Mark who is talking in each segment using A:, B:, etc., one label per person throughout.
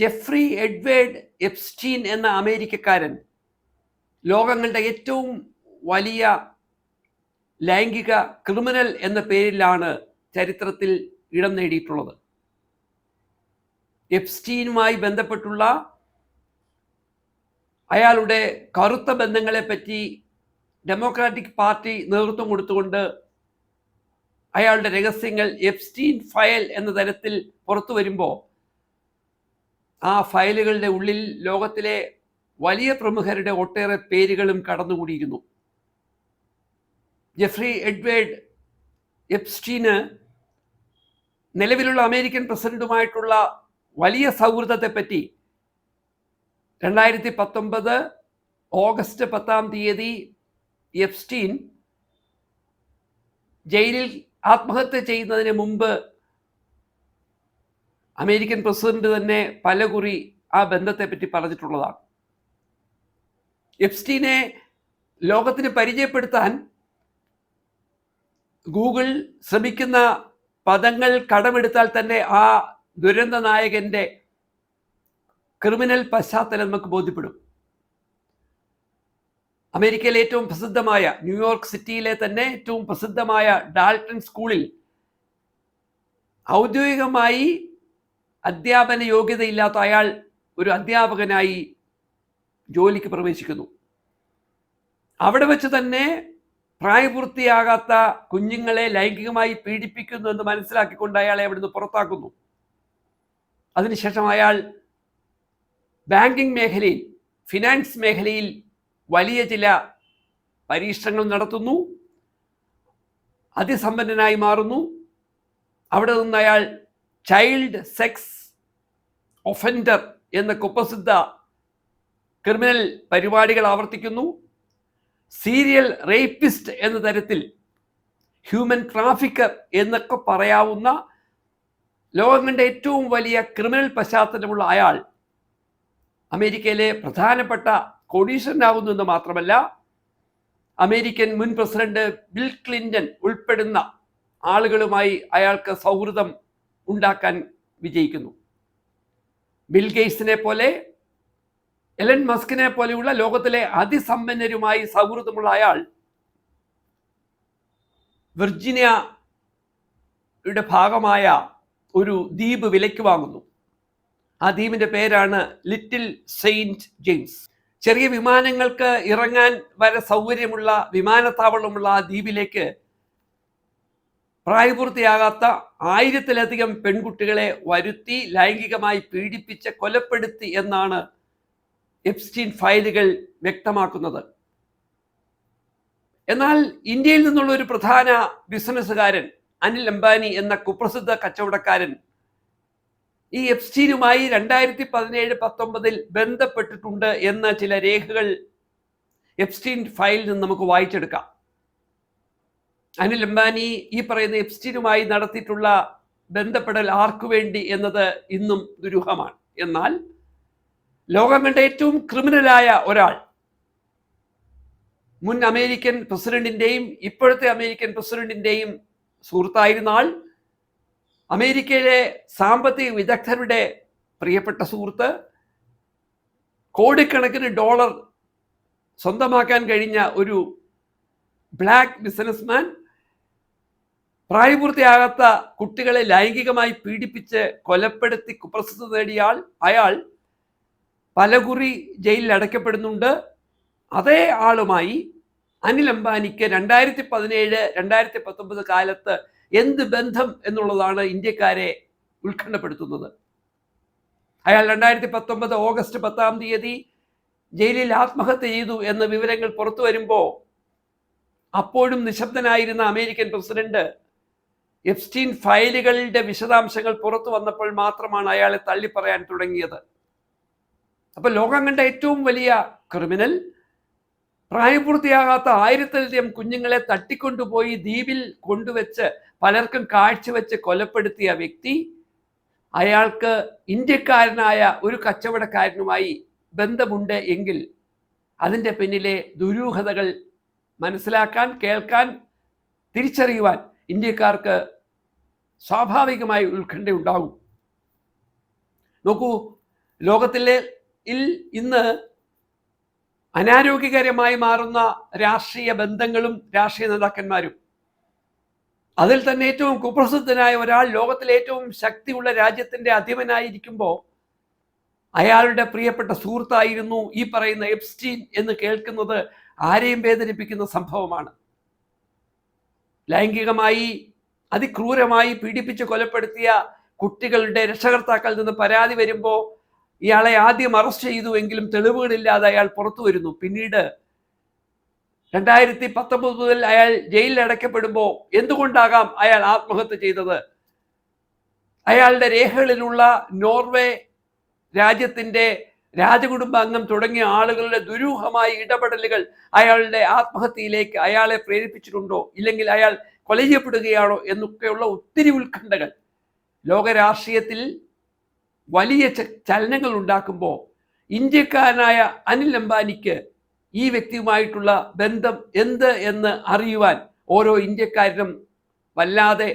A: Jeffrey Edward Epstein എന്ന അമേരിക്കക്കാരൻ ലോകങ്ങളുടെ ഏറ്റവും വലിയ ലൈംഗിക ക്രിമിനൽ എന്ന പേരിലാണ് ചരിത്രത്തിൽ ഇടം നേടിയിട്ടുള്ളത്. എപ്സ്റ്റീനുമായി ബന്ധപ്പെട്ടുള്ള അയാളുടെ കറുത്ത ബന്ധങ്ങളെപ്പറ്റി ഡെമോക്രാറ്റിക് പാർട്ടി നേതൃത്വം കൊടുത്തുകൊണ്ട് അയാളുടെ രഹസ്യങ്ങൾ എപ്സ്റ്റീൻ ഫയൽ എന്ന തരത്തിൽ പുറത്തു വരുമ്പോൾ ആ ഫയലുകളുടെ ഉള്ളിൽ ലോകത്തിലെ വലിയ പ്രമുഖരുടെ ഒട്ടേറെ പേരുകളും കടന്നുകൂടിയിരുന്നു. ജെഫ്രി എഡ്വേർഡ് എപ്സ്റ്റീന് നിലവിലുള്ള അമേരിക്കൻ പ്രസിഡന്റുമായിട്ടുള്ള വലിയ സൗഹൃദത്തെപ്പറ്റി 2019 ഓഗസ്റ്റ് 10 എപ്സ്റ്റീൻ ജയിലിൽ ആത്മഹത്യ ചെയ്യുന്നതിന് മുമ്പ് അമേരിക്കൻ പ്രസിഡന്റ് തന്നെ പലകുറി ആ ബന്ധത്തെപ്പറ്റി പറഞ്ഞിട്ടുള്ളതാണ്. എപ്സ്റ്റീനെ ലോകത്തിന് പരിചയപ്പെടുത്താൻ ഗൂഗിൾ ശ്രമിക്കുന്ന പദങ്ങൾ കടമെടുത്താൽ തന്നെ ആ ദുരന്ത നായകന്റെ ക്രിമിനൽ പശ്ചാത്തലം നമുക്ക് ബോധ്യപ്പെടും. അമേരിക്കയിലെ ഏറ്റവും പ്രസിദ്ധമായ ന്യൂയോർക്ക് സിറ്റിയിലെ തന്നെ ഏറ്റവും പ്രസിദ്ധമായ ഡാൾട്ടൺ സ്കൂളിൽ ഔദ്യോഗികമായി അധ്യാപന യോഗ്യതയില്ലാത്ത അയാൾ ഒരു അധ്യാപകനായി ജോലിക്ക് പ്രവേശിക്കുന്നു. അവിടെ വെച്ച് തന്നെ പ്രായപൂർത്തിയാകാത്ത കുഞ്ഞുങ്ങളെ ലൈംഗികമായി പീഡിപ്പിക്കുന്നു എന്ന് മനസ്സിലാക്കിക്കൊണ്ട് അയാളെ അവിടുന്ന് പുറത്താക്കുന്നു. അതിനുശേഷം അയാൾ ബാങ്കിങ് മേഖലയിൽ, ഫിനാൻസ് മേഖലയിൽ വലിയ ചില പരീക്ഷണങ്ങൾ നടത്തുന്നു. അതിസമ്പന്നനായി മാറുന്നു. അവിടെ നിന്ന് അയാൾ ചൈൽഡ് സെക്സ് ഒഫൻഡർ എന്ന കുപ്രസിദ്ധ ക്രിമിനൽ പരിപാടികൾ ആവർത്തിക്കുന്നു. സീരിയൽ റേപ്പിസ്റ്റ് എന്ന തരത്തിൽ ഹ്യൂമൻ ട്രാഫിക്കർ എന്നൊക്കെ പറയാവുന്ന ലോകങ്ങളുടെ ഏറ്റവും വലിയ ക്രിമിനൽ പശ്ചാത്തലമുള്ള അയാൾ അമേരിക്കയിലെ പ്രധാനപ്പെട്ട കോടീശ്വരനാകുന്നു എന്ന് മാത്രമല്ല, അമേരിക്കൻ മുൻ പ്രസിഡന്റ് ബിൽ ക്ലിന്റൺ ഉൾപ്പെടുന്ന ആളുകളുമായി അയാൾക്ക് സൗഹൃദം ഉണ്ടാക്കാൻ വിജയിക്കുന്നു. ബിൽ ഗേറ്റ്സിനെ പോലെ, എലൻ മസ്കിനെ പോലെയുള്ള ലോകത്തിലെ അതിസമ്പന്നരുമായി സൗഹൃദമുള്ള അയാൾ വിർജീനിയയുടെ ഭാഗമായ ഒരു ദ്വീപ് വിലയ്ക്ക് വാങ്ങുന്നു. ആ ദ്വീപിന്റെ പേരാണ് ലിറ്റിൽ സെയിന്റ് ജെയിംസ്. ചെറിയ വിമാനങ്ങൾക്ക് ഇറങ്ങാൻ വരെ സൗകര്യമുള്ള വിമാനത്താവളമുള്ള ആ ദ്വീപിലേക്ക് പ്രായപൂർത്തിയാകാത്ത 1000-ലധികം പെൺകുട്ടികളെ വരുത്തി ലൈംഗികമായി പീഡിപ്പിച്ച് കൊലപ്പെടുത്തി എന്നാണ് എപ്സ്റ്റീൻ ഫയലുകൾ വ്യക്തമാക്കുന്നത്. എന്നാൽ ഇന്ത്യയിൽ നിന്നുള്ള ഒരു പ്രധാന ബിസിനസ്സുകാരൻ അനിൽ അംബാനി എന്ന കുപ്രസിദ്ധ കച്ചവടക്കാരൻ ഈ എപ്സ്റ്റീനുമായി 2017-19 ബന്ധപ്പെട്ടിട്ടുണ്ട് എന്ന ചില രേഖകൾ എപ്സ്റ്റീൻ ഫയലിൽ നിന്ന് നമുക്ക് വായിച്ചെടുക്കാം. അനിൽ അംബാനി ഈ പറയുന്ന എപ്സ്റ്റീനുമായി നടത്തിയിട്ടുള്ള ബന്ധപ്പെടൽ ആർക്കു വേണ്ടി എന്നത് ഇന്നും ദുരൂഹമാണ്. എന്നാൽ ലോകം കണ്ട ഏറ്റവും ക്രിമിനലായ ഒരാൾ, മുൻ അമേരിക്കൻ പ്രസിഡന്റിന്റെയും ഇപ്പോഴത്തെ അമേരിക്കൻ പ്രസിഡന്റിന്റെയും സുഹൃത്തായിരുന്ന ആൾ, അമേരിക്കയിലെ സാമ്പത്തിക വിദഗ്ധരുടെ പ്രിയപ്പെട്ട സുഹൃത്ത്, കോടിക്കണക്കിന് ഡോളർ സ്വന്തമാക്കാൻ കഴിഞ്ഞ ഒരു ബ്ലാക്ക് ബിസിനസ്മാൻ, പ്രായപൂർത്തിയാകാത്ത കുട്ടികളെ ലൈംഗികമായി പീഡിപ്പിച്ച് കൊലപ്പെടുത്തി കുപ്രസിദ്ധി നേടിയ അയാൾ പലകുറി ജയിലിൽ അടയ്ക്കപ്പെടുന്നുണ്ട്. അതേ ആളുമായി അനിൽ അംബാനിക്ക് 2017-2019 കാലത്ത് എന്ത് ബന്ധം എന്നുള്ളതാണ് ഇന്ത്യക്കാരെ ഉത്കണ്ഠപ്പെടുത്തുന്നത്. അയാൾ 2019 ഓഗസ്റ്റ് 10 ജയിലിൽ ആത്മഹത്യ ചെയ്തു എന്ന വിവരങ്ങൾ പുറത്തു വരുമ്പോൾ അപ്പോഴും നിശബ്ദനായിരുന്ന അമേരിക്കൻ പ്രസിഡന്റ് എപ്സ്റ്റീൻ ഫയലുകളുടെ വിശദാംശങ്ങൾ പുറത്തു വന്നപ്പോൾ മാത്രമാണ് അയാളെ തള്ളിപ്പറയാൻ തുടങ്ങിയത്. അപ്പൊ ലോകം കണ്ട ഏറ്റവും വലിയ ക്രിമിനൽ, പ്രായപൂർത്തിയാകാത്ത 1000-ലധികം കുഞ്ഞുങ്ങളെ തട്ടിക്കൊണ്ടുപോയി ദ്വീപിൽ കൊണ്ടുവച്ച് പലർക്കും കാഴ്ചവെച്ച് കൊലപ്പെടുത്തിയ വ്യക്തി, അയാൾക്ക് ഇന്ത്യക്കാരനായ ഒരു കച്ചവടക്കാരനുമായി ബന്ധമുണ്ട് എങ്കിൽ അതിൻ്റെ പിന്നിലെ ദുരൂഹതകൾ മനസ്സിലാക്കാൻ, കേൾക്കാൻ, തിരിച്ചറിയുവാൻ ഇന്ത്യക്കാർക്ക് സ്വാഭാവികമായി ഉത്കണ്ഠയുണ്ടാകും. നോക്കൂ, ലോകത്തിലെ ഇന്ന് അനാരോഗ്യകരമായി മാറുന്ന രാഷ്ട്രീയ ബന്ധങ്ങളും രാഷ്ട്രീയ നേതാക്കന്മാരും, അതിൽ തന്നെ ഏറ്റവും കുപ്രസിദ്ധനായ ഒരാൾ ലോകത്തിലെ ഏറ്റവും ശക്തിയുള്ള രാജ്യത്തിന്റെ അധിപനായിരിക്കുമ്പോൾ അയാളുടെ പ്രിയപ്പെട്ട സുഹൃത്തായിരുന്നു ഈ പറയുന്ന എപ്സ്റ്റീൻ എന്ന് കേൾക്കുന്നത് ആരെയും വേദനിപ്പിക്കുന്ന സംഭവമാണ്. ലൈംഗികമായി അതിക്രൂരമായി പീഡിപ്പിച്ച് കൊലപ്പെടുത്തിയ കുട്ടികളുടെ രക്ഷകർത്താക്കളിൽ നിന്ന് പരാതി വരുമ്പോൾ ഇയാളെ ആദ്യം അറസ്റ്റ് ചെയ്തുവെങ്കിലും തെളിവുകളില്ലാതെ അയാൾ പുറത്തു വരുന്നു. പിന്നീട് 2019 മുതൽ അയാൾ ജയിലിൽ അടയ്ക്കപ്പെടുമ്പോൾ എന്തുകൊണ്ടാകാം അയാൾ ആത്മഹത്യ ചെയ്തത്? അയാളുടെ രേഖകളിലുള്ള നോർവേ രാജ്യത്തിന്റെ രാജകുടുംബാംഗം തുടങ്ങിയ ആളുകളുടെ ദുരൂഹമായ ഇടപെടലുകൾ അയാളുടെ ആത്മഹത്യയിലേക്ക് അയാളെ പ്രേരിപ്പിച്ചിട്ടുണ്ടോ, ഇല്ലെങ്കിൽ അയാൾ കൊല ചെയ്യപ്പെടുകയാണോ എന്നൊക്കെയുള്ള ഒത്തിരി ഉത്കണ്ഠകൾ ലോക രാഷ്ട്രീയത്തിൽ വലിയ ചലനങ്ങൾ ഉണ്ടാക്കുമ്പോൾ ഇന്ത്യക്കാരനായ അനിൽ അംബാനിക്ക് ഈ വ്യക്തിയുമായിട്ടുള്ള ബന്ധം എന്ത് എന്ന് അറിയുവാൻ ഓരോ ഇന്ത്യക്കാരനും വല്ലാതെ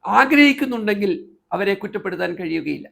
A: ആഗ്രഹിക്കുന്നുണ്ടെങ്കിൽ അവരെ കുറ്റപ്പെടുത്താൻ കഴിയുകയില്ല.